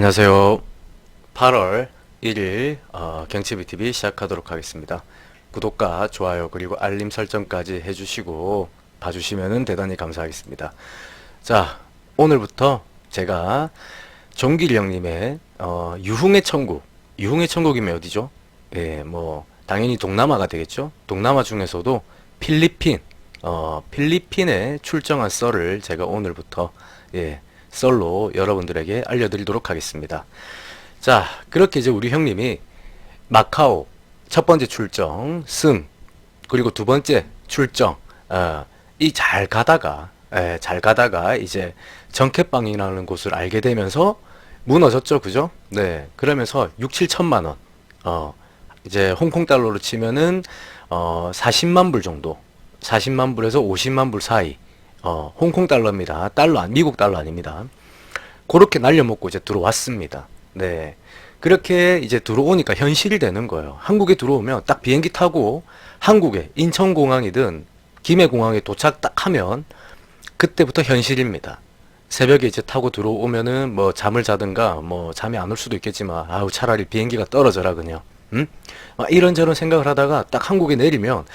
안녕하세요. 8월 1일 경치비TV 시작하도록 하겠습니다. 구독과 좋아요 그리고 알림 설정까지 해주시고 봐주시면 대단히 감사하겠습니다. 자, 오늘부터 제가 종길 형님의 유흥의 천국, 유흥의 천국이면 어디죠? 예, 뭐 당연히 동남아가 되겠죠. 동남아 중에서도 필리핀, 필리핀에 출정한 썰을 제가 오늘부터 썰로 여러분들에게 알려드리도록 하겠습니다. 자, 그렇게 이제 우리 형님이 마카오 첫 번째 출정 승, 그리고 두 번째 출정 이 잘 가다가 이제 정켓방이라는 곳을 알게 되면서 무너졌죠, 그죠? 네, 그러면서 6, 7천만 원, 이제 홍콩 달러로 치면은 40만 불 정도, 40만 불에서 50만 불 사이, 홍콩 달러입니다. 미국 달러 아닙니다. 그렇게 날려먹고 이제 들어왔습니다. 네. 그렇게 이제 들어오니까 현실이 되는 거예요. 한국에 들어오면 딱 비행기 타고 한국에 인천공항이든 김해공항에 도착 딱 하면 그때부터 현실입니다. 새벽에 이제 타고 들어오면은 뭐 잠을 자든가 뭐 잠이 안 올 수도 있겠지만 아우 차라리 비행기가 떨어져라 그냥. 응? 이런저런 생각을 하다가 딱 한국에 내리면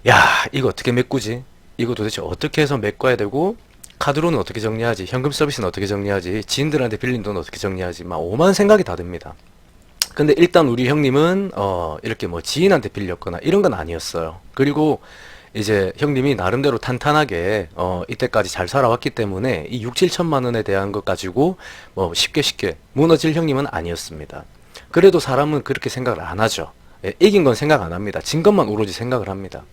야, 이거 어떻게 메꾸지? 이거 도대체 어떻게 해서 메꿔야 되고, 카드로는 어떻게 정리하지? 현금 서비스는 어떻게 정리하지? 지인들한테 빌린 돈 어떻게 정리하지? 막 오만 생각이 다 듭니다. 근데 일단 우리 형님은 이렇게 뭐 지인한테 빌렸거나 이런 건 아니었어요. 그리고 이제 형님이 나름대로 탄탄하게 이때까지 잘 살아왔기 때문에 이 6, 7천만 원에 대한 것 가지고 뭐 쉽게 무너질 형님은 아니었습니다. 그래도 사람은 그렇게 생각을 안 하죠. 예, 이긴 건 생각 안 합니다. 진 것만 오로지 생각을 합니다.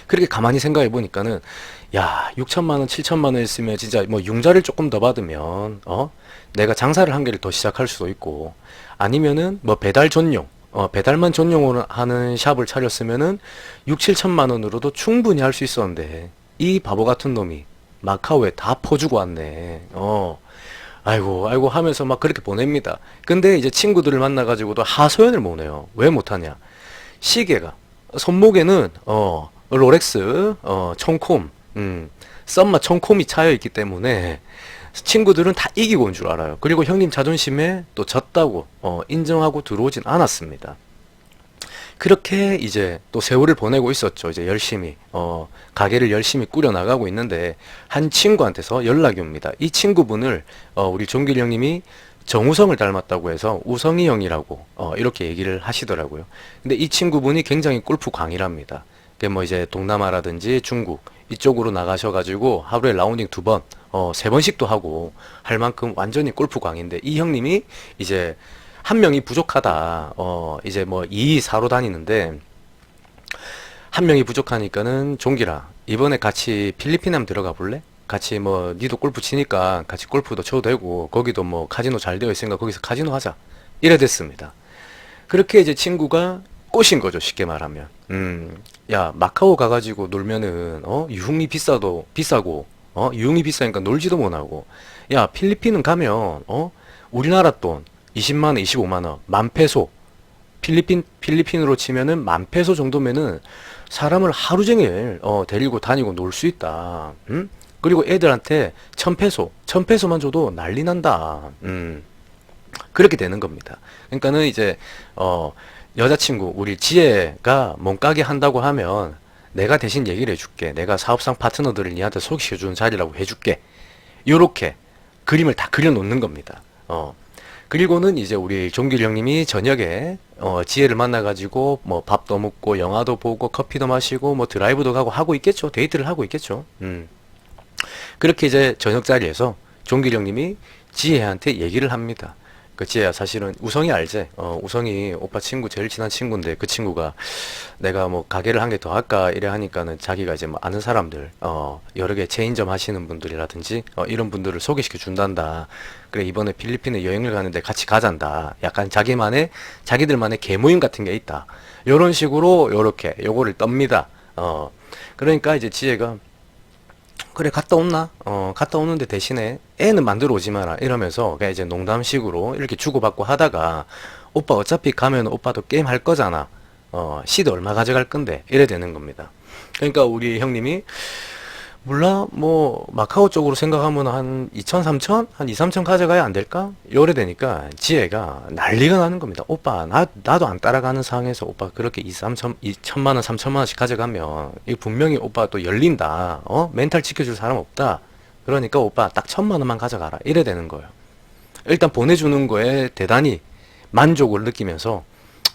그렇게 가만히 생각해 보니까는 야, 6천만 원, 7천만 원 있으면 진짜 뭐 융자를 조금 더 받으면 내가 장사를 한 개를 더 시작할 수도 있고, 아니면은 뭐 배달 전용, 배달만 전용으로 하는 샵을 차렸으면은 6, 7천만 원으로도 충분히 할 수 있었는데 이 바보 같은 놈이 마카오에 다 퍼주고 왔네. 아이고 하면서 막 그렇게 보냅니다. 근데 이제 친구들을 만나 가지고도 하소연을 못 해요. 왜 못하냐? 시계가 손목에는 롤렉스 청콤, 썸마 청콤이 차여 있기 때문에 친구들은 다 이기고 온 줄 알아요. 그리고 형님 자존심에 또 졌다고 인정하고 들어오진 않았습니다. 그렇게 이제 또 세월을 보내고 있었죠. 이제 열심히 가게를 열심히 꾸려 나가고 있는데 한 친구한테서 연락이 옵니다. 이 친구분을 우리 종길 형님이 정우성을 닮았다고 해서 우성이 형이라고 이렇게 얘기를 하시더라고요. 근데 이 친구분이 굉장히 골프 광이랍니다. 뭐 이제 동남아라든지 중국 이쪽으로 나가셔가지고 하루에 라운딩 2번, 3번씩도 하고 할 만큼 완전히 골프 광인데, 이 형님이 이제 한 명이 부족하다. 이제 뭐 2, 4로 다니는데 한 명이 부족하니까는 종기라 이번에 같이 필리핀 한번 들어가 볼래? 같이 뭐 니도 골프 치니까 같이 골프도 쳐도 되고 거기도 뭐 카지노 잘 되어 있으니까 거기서 카지노 하자. 이래 됐습니다. 그렇게 이제 친구가 꼬신 거죠, 쉽게 말하면. 야, 마카오 가가지고 놀면은 유흥이 비싸고 유흥이 비싸니까 놀지도 못하고, 야, 필리핀은 가면 우리나라 돈 20만 원, 25만 원, 만 페소, 필리핀으로 치면은 만 페소 정도면은 사람을 하루 종일 데리고 다니고 놀 수 있다. 그리고 애들한테 1000페소만 줘도 난리 난다. 그렇게 되는 겁니다. 그러니까는 이제 여자친구 우리 지혜가 몸가게 한다고 하면 내가 대신 얘기를 해줄게. 내가 사업상 파트너들을 니한테 소개시켜주는 자리라고 해줄게. 요렇게 그림을 다 그려놓는 겁니다. 그리고는 이제 우리 종길 형님이 저녁에 지혜를 만나가지고 뭐 밥도 먹고 영화도 보고 커피도 마시고 뭐 드라이브도 가고 하고 있겠죠. 데이트를 하고 있겠죠. 그렇게 이제 저녁 자리에서 종길 형님이 지혜한테 얘기를 합니다. 그 지혜야, 사실은 우성이 알지? 우성이 오빠 친구 제일 친한 친구인데 그 친구가 내가 뭐 가게를 한 개 더 할까 이래 하니까는 자기가 이제 뭐 아는 사람들 여러 개 체인점 하시는 분들이라든지 이런 분들을 소개시켜 준단다. 그래, 이번에 필리핀에 여행을 가는데 같이 가잔다. 약간 자기들만의 개모임 같은 게 있다. 요런 식으로 요렇게 요거를 떱니다. 그러니까 이제 지혜가 그래, 갔다 온나? 갔다 오는데 대신에 애는 만들어 오지 마라 이러면서 그냥 이제 농담식으로 이렇게 주고받고 하다가, 오빠 어차피 가면 오빠도 게임 할 거잖아. 시드 얼마 가져갈 건데 이래 되는 겁니다. 그러니까 우리 형님이 몰라? 뭐, 마카오 쪽으로 생각하면 한 2천, 3천? 한 2, 3천 가져가야 안 될까? 요래 되니까 지혜가 난리가 나는 겁니다. 오빠, 나도 안 따라가는 상황에서 오빠 그렇게 2, 3천, 2천만 원, 3천만 원씩 가져가면, 이 분명히 오빠 또 열린다. 멘탈 지켜줄 사람 없다. 그러니까 오빠 딱 1,000만 원만 가져가라. 이래 되는 거예요. 일단 보내주는 거에 대단히 만족을 느끼면서,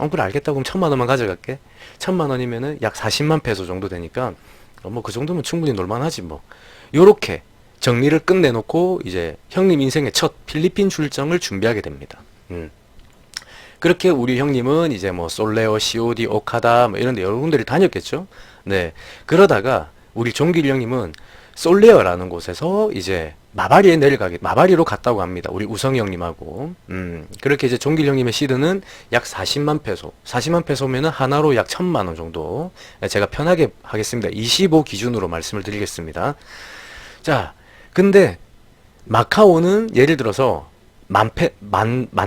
그래, 알겠다. 그럼 1,000만 원만 가져갈게. 1,000만 원이면은 약 40만 페소 정도 되니까, 뭐 그 정도면 충분히 놀만하지 뭐. 요렇게 정리를 끝내놓고 이제 형님 인생의 첫 필리핀 출정을 준비하게 됩니다. 그렇게 우리 형님은 이제 뭐 솔레오, COD, 오카다 뭐 이런 데 여러 군데를 다녔겠죠. 네. 그러다가 우리 종길 형님은 솔레어라는 곳에서 이제 마바리로 갔다고 합니다. 우리 우성이 형님하고. 그렇게 이제 종길 형님의 시드는 약 40만 페소. 40만 페소면은 하나로 약 1,000만 원 정도. 제가 편하게 하겠습니다. 25 기준으로 말씀을 드리겠습니다. 자, 근데 마카오는 예를 들어서 만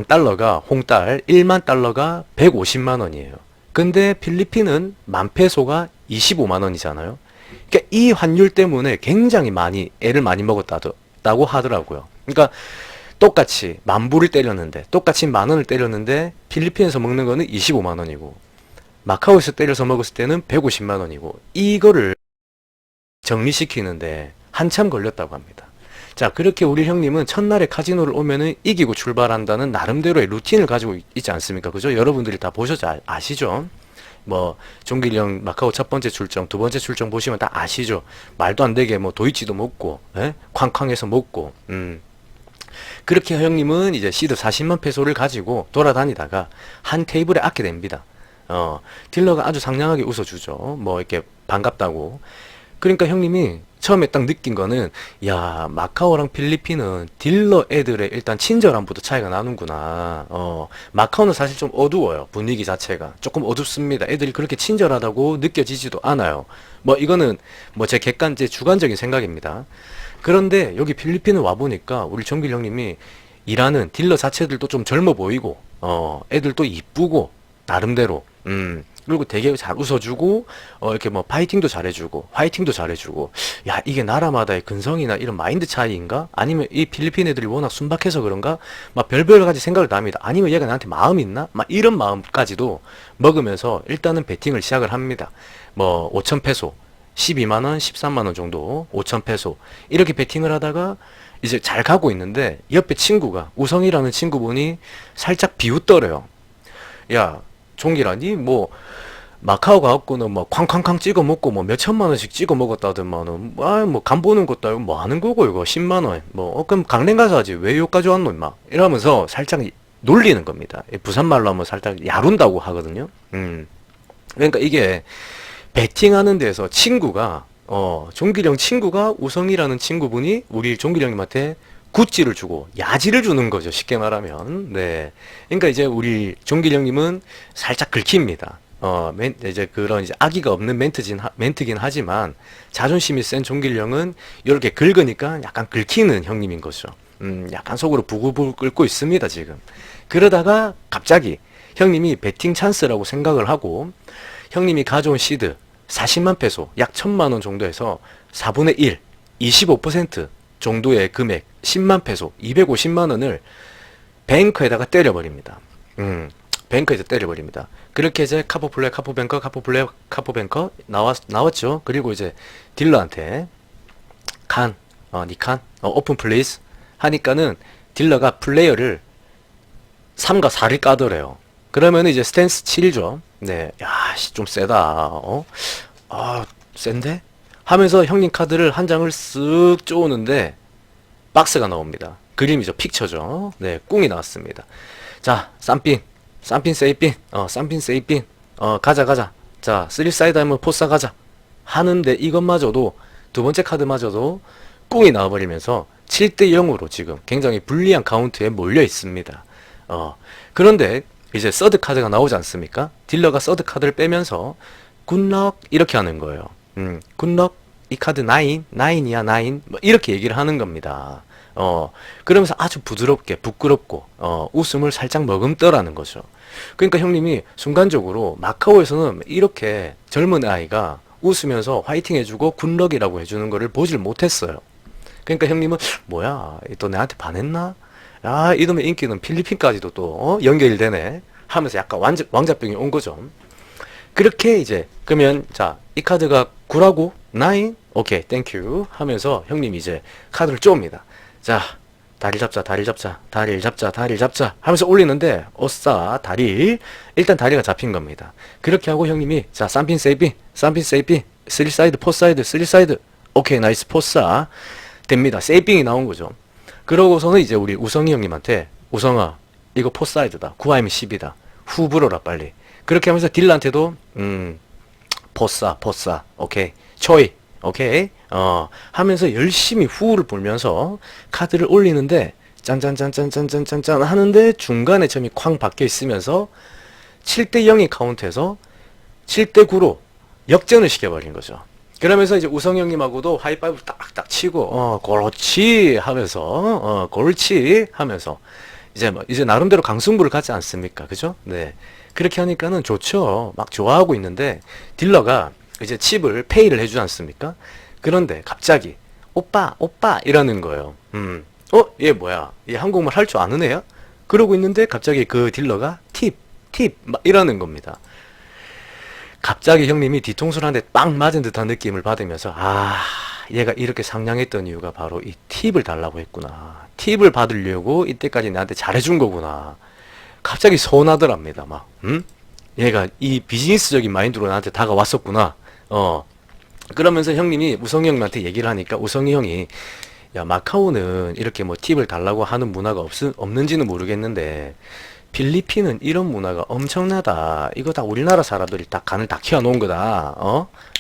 달러가 홍달, 1만 달러가 150만 원이에요. 근데 필리핀은 만 페소가 25만 원이잖아요. 그러니까 이 환율 때문에 굉장히 많이 애를 많이 먹었다고 하더라고요. 그러니까 똑같이 만 불을 때렸는데 똑같이 만 원을 때렸는데 필리핀에서 먹는 거는 25만 원이고 마카오에서 때려서 먹었을 때는 150만 원이고 이거를 정리시키는데 한참 걸렸다고 합니다. 자, 그렇게 우리 형님은 첫날에 카지노를 오면은 이기고 출발한다는 나름대로의 루틴을 가지고 있지 않습니까? 그죠? 여러분들이 다 보셔서 아시죠? 뭐 종길이 형 마카오 첫 번째 출정, 두 번째 출정 보시면 다 아시죠? 말도 안 되게 뭐 도이치도 먹고, 쾅쾅해서 먹고, 그렇게 형님은 이제 시드 40만 페소를 가지고 돌아다니다가 한 테이블에 앉게 됩니다. 딜러가 아주 상냥하게 웃어주죠. 뭐 이렇게 반갑다고. 그러니까 형님이 처음에 딱 느낀 거는 야, 마카오랑 필리핀은 딜러 애들의 일단 친절함부터 차이가 나는구나. 마카오는 사실 좀 어두워요. 분위기 자체가 조금 어둡습니다. 애들이 그렇게 친절하다고 느껴지지도 않아요. 뭐 이거는 뭐 제 주관적인 생각입니다. 그런데 여기 필리핀을 와 보니까 우리 정길 형님이 일하는 딜러 자체들도 좀 젊어 보이고 애들도 이쁘고 나름대로 그리고 되게 잘 웃어주고, 이렇게 뭐, 파이팅도 잘해주고, 화이팅도 잘해주고, 야, 이게 나라마다의 근성이나 이런 마인드 차이인가? 아니면 이 필리핀 애들이 워낙 순박해서 그런가? 막 별별 가지 생각을 다 합니다. 아니면 얘가 나한테 마음이 있나? 막 이런 마음까지도 먹으면서 일단은 베팅을 시작을 합니다. 뭐, 5천 페소, 12만원, 13만원 정도, 5천 페소. 이렇게 베팅을 하다가, 이제 잘 가고 있는데, 옆에 친구가, 우성이라는 친구분이 살짝 비웃더래요. 야, 종기라니? 뭐, 마카오 가갖고는 뭐 쾅쾅쾅 찍어 먹고 뭐 몇천만 원씩 찍어 먹었다더만은 뭐 간 보는 것도 아니고 뭐 하는 거고 이거 10만 원 뭐 그럼 강릉 가서 하지 왜 여기까지 왔노 임마 이러면서 살짝 놀리는 겁니다. 부산 말로 하면 살짝 야룬다고 하거든요. 그러니까 이게 베팅하는 데서 친구가 종기령 친구가 우성이라는 친구분이 우리 종기령님한테 굿즈를 주고 야지를 주는 거죠. 쉽게 말하면. 네. 그러니까 이제 우리 종기령님은 살짝 긁힙니다. 이제 그런 이제 악의가 없는 멘트긴 하지만 자존심이 센 종길 형은 이렇게 긁으니까 약간 긁히는 형님인 거죠. 약간 속으로 부글부글 끓고 있습니다, 지금. 그러다가 갑자기 형님이 베팅 찬스라고 생각을 하고 형님이 가져온 시드 40만 페소, 약 1,000만 원 정도에서 4분의 1, 25% 정도의 금액 10만 페소, 250만 원을 뱅커에다가 때려버립니다. 뱅커에서 때려버립니다. 그렇게 이제 카포플레, 카포뱅커, 카포플레, 카포뱅커 나왔죠. 그리고 이제 딜러한테 니칸, 오픈 플레이스 하니까는 딜러가 플레이어를 3과 4를 까더래요. 그러면 이제 스탠스 7죠. 네, 야, 좀 세다. 센데? 하면서 형님 카드를 한 장을 쓱 쪼우는데 박스가 나옵니다. 그림이죠. 픽처죠. 네, 꿍이 나왔습니다. 자, 쌈핀 세이핀, 쌈핀 세이핀, 가자. 자, 3사이드 하면 포싸 가자. 하는데 이것마저도, 두 번째 카드마저도 꿍이 나와버리면서 7대 0으로 지금 굉장히 불리한 카운트에 몰려 있습니다. 그런데 이제 서드 카드가 나오지 않습니까? 딜러가 서드 카드를 빼면서 굿럭 이렇게 하는 거예요. 굿럭 이 카드 9이야 9 뭐 이렇게 얘기를 하는 겁니다. 그러면서 아주 부드럽게 부끄럽고 웃음을 살짝 머금떠라는 거죠. 그러니까 형님이 순간적으로 마카오에서는 이렇게 젊은 아이가 웃으면서 화이팅 해주고 굿럭이라고 해주는 거를 보질 못했어요. 그러니까 형님은 뭐야 또 내한테 반했나? 야 이놈의 인기는 필리핀까지도 또 연결이 되네 하면서 약간 왕자병이 온 거죠. 그렇게 이제 그러면 자 이 카드가 9라고 9 오케이 땡큐 하면서 형님이 이제 카드를 쪼옵니다. 자 다리 잡자 다리 잡자 다리를 잡자 다리를 잡자 하면서 올리는데 오싸 다리 일단 다리가 잡힌 겁니다. 그렇게 하고 형님이 자 쌈핀 세이핀 쌈핀 세이핀 3사이드 4사이드 3사이드 오케이 나이스 포싸 됩니다. 세이핑이 나온 거죠. 그러고서는 이제 우리 우성이 형님한테 우성아 이거 4사이드다 9아이면 10이다 후 불어라 빨리. 그렇게 하면서 딜러한테도 포싸 오케이 초이 오케이 하면서 열심히 후를 불면서 카드를 올리는데 짠짠짠짠짠짠짠 하는데 중간에 점이 쾅 박혀 있으면서 7대 0이 카운트해서 7대 9로 역전을 시켜버린 거죠. 그러면서 이제 우성 형님하고도 하이파이브 딱딱 치고 그렇지 하면서 그렇지 하면서 이제 뭐 이제 나름대로 강승부를 갖지 않습니까? 그죠? 네. 그렇게 하니까는 좋죠. 막 좋아하고 있는데 딜러가 이제 칩을 페이를 해주지 않습니까? 그런데 갑자기 오빠 이러는 거예요. 얘 뭐야? 얘 한국말 할 줄 아는 애야? 그러고 있는데 갑자기 그 딜러가 팁 막 이러는 겁니다. 갑자기 형님이 뒤통수를 한 대 빵 맞은 듯한 느낌을 받으면서 얘가 이렇게 상냥했던 이유가 바로 이 팁을 달라고 했구나. 팁을 받으려고 이때까지 나한테 잘해준 거구나. 갑자기 서운하더랍니다. 막 얘가 이 비즈니스적인 마인드로 나한테 다가왔었구나. 그러면서 형님이 우성이 형님한테 얘기를 하니까 우성이 형이 야 마카오는 이렇게 뭐 팁을 달라고 하는 문화가 없는지는 모르겠는데 필리핀은 이런 문화가 엄청나다. 이거 다 우리나라 사람들이 다 간을 다 키워놓은 거다.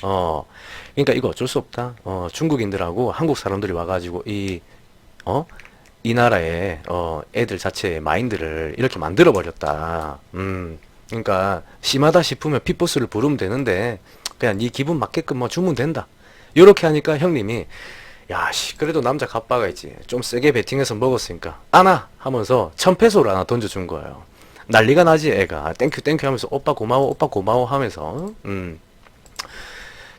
그러니까 이거 어쩔 수 없다. 중국인들하고 한국 사람들이 와가지고 이 나라의 애들 자체의 마인드를 이렇게 만들어 버렸다. 그러니까 심하다 싶으면 핏보스를 부르면 되는데 그냥 네 기분 맞게끔 뭐 주면 된다. 요렇게 하니까 형님이 야씨 그래도 남자 갑바가 있지 좀 세게 베팅해서 먹었으니까 아나 하면서 1000페소를 하나 던져준 거예요. 난리가 나지 애가 땡큐 하면서 오빠 고마워 하면서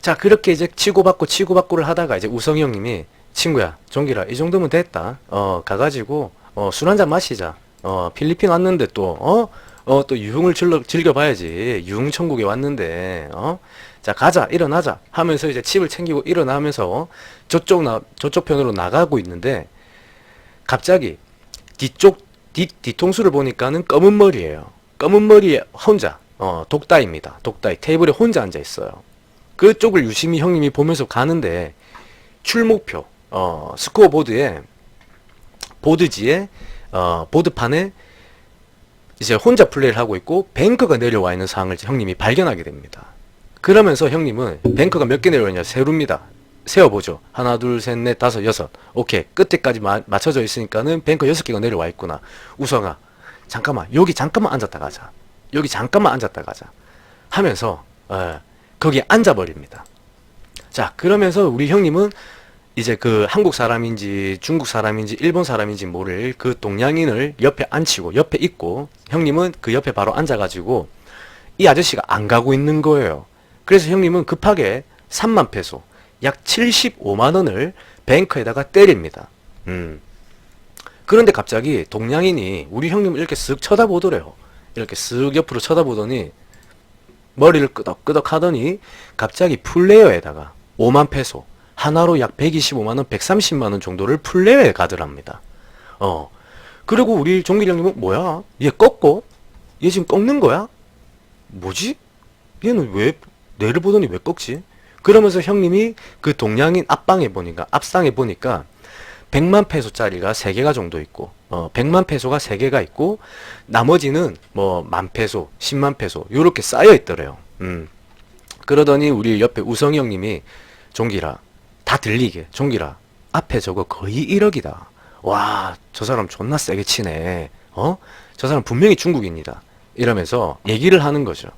자 그렇게 이제 치고받고를 하다가 이제 우성이 형님이 친구야 종기라 이 정도면 됐다. 가가지고 술 한잔 마시자. 필리핀 왔는데 또 유흥을 즐겨봐야지. 유흥 천국에 왔는데 자 가자 일어나자 하면서 이제 칩을 챙기고 일어나면서 저쪽 편으로 나가고 있는데 갑자기 뒤통수를 보니까는 검은 머리예요. 검은 머리에 혼자 독다입니다. 독다이 테이블에 혼자 앉아 있어요. 그쪽을 유심히 형님이 보면서 가는데 출목표 스코어 보드에 보드지에 보드판에 이제 혼자 플레이를 하고 있고 뱅크가 내려와 있는 상황을 형님이 발견하게 됩니다. 그러면서 형님은 뱅크가 몇 개 내려오냐 세루입니다. 세어보죠. 하나 둘 셋 넷 다섯 여섯 오케이 끝에까지 맞춰져 있으니까는 뱅크 6개가 내려와 있구나. 우성아 잠깐만 여기 잠깐만 앉았다 가자. 여기 잠깐만 앉았다 가자 하면서 거기에 앉아버립니다. 자 그러면서 우리 형님은 이제 그 한국 사람인지 중국 사람인지 일본 사람인지 모를 그 동양인을 옆에 앉히고 옆에 있고 형님은 그 옆에 바로 앉아가지고 이 아저씨가 안 가고 있는 거예요. 그래서 형님은 급하게 3만 페소 약 75만원을 뱅크에다가 때립니다. 그런데 갑자기 동양인이 우리 형님을 이렇게 쓱 쳐다보더래요. 이렇게 쓱 옆으로 쳐다보더니 머리를 끄덕끄덕 하더니 갑자기 플레이어에다가 5만 페소 하나로 약 125만원 130만원 정도를 플레이어에 가더랍니다. 그리고 우리 종길 형님은 뭐야 얘 꺾고 얘 지금 꺾는 거야? 뭐지? 얘는 왜 내를 보더니 왜 꺾지? 그러면서 형님이 그 동양인 앞상에 보니까 100만 페소짜리가 3개가 정도 있고 100만 페소가 3개가 있고 나머지는 뭐 만 페소 10만 페소 요렇게 쌓여 있더래요. 그러더니 우리 옆에 우성이 형님이 종기라 다 들리게 종기라 앞에 저거 거의 1억이다. 와 저 사람 존나 세게 치네. 저 사람 분명히 중국인이다. 이러면서 얘기를 하는 거죠.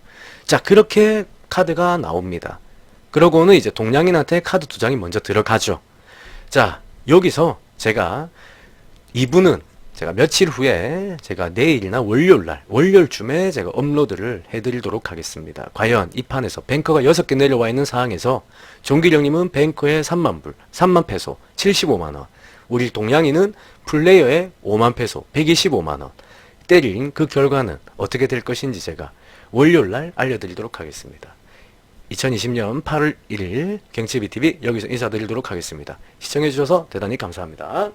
자 그렇게 카드가 나옵니다. 그러고는 이제 동양인한테 카드 2장이 먼저 들어가죠. 자 여기서 제가 이분은 제가 며칠 후에 제가 내일이나 월요일날, 월요일쯤에 제가 업로드를 해드리도록 하겠습니다. 과연 이 판에서 뱅커가 6개 내려와 있는 상황에서 종기령님은 뱅커에 3만불, 3만 페소, 75만원, 우리 동양인은 플레이어에 5만 페소, 125만원 때린 그 결과는 어떻게 될 것인지 제가 월요일날 알려드리도록 하겠습니다. 2020년 8월 1일 경치BTV 여기서 인사드리도록 하겠습니다. 시청해주셔서 대단히 감사합니다.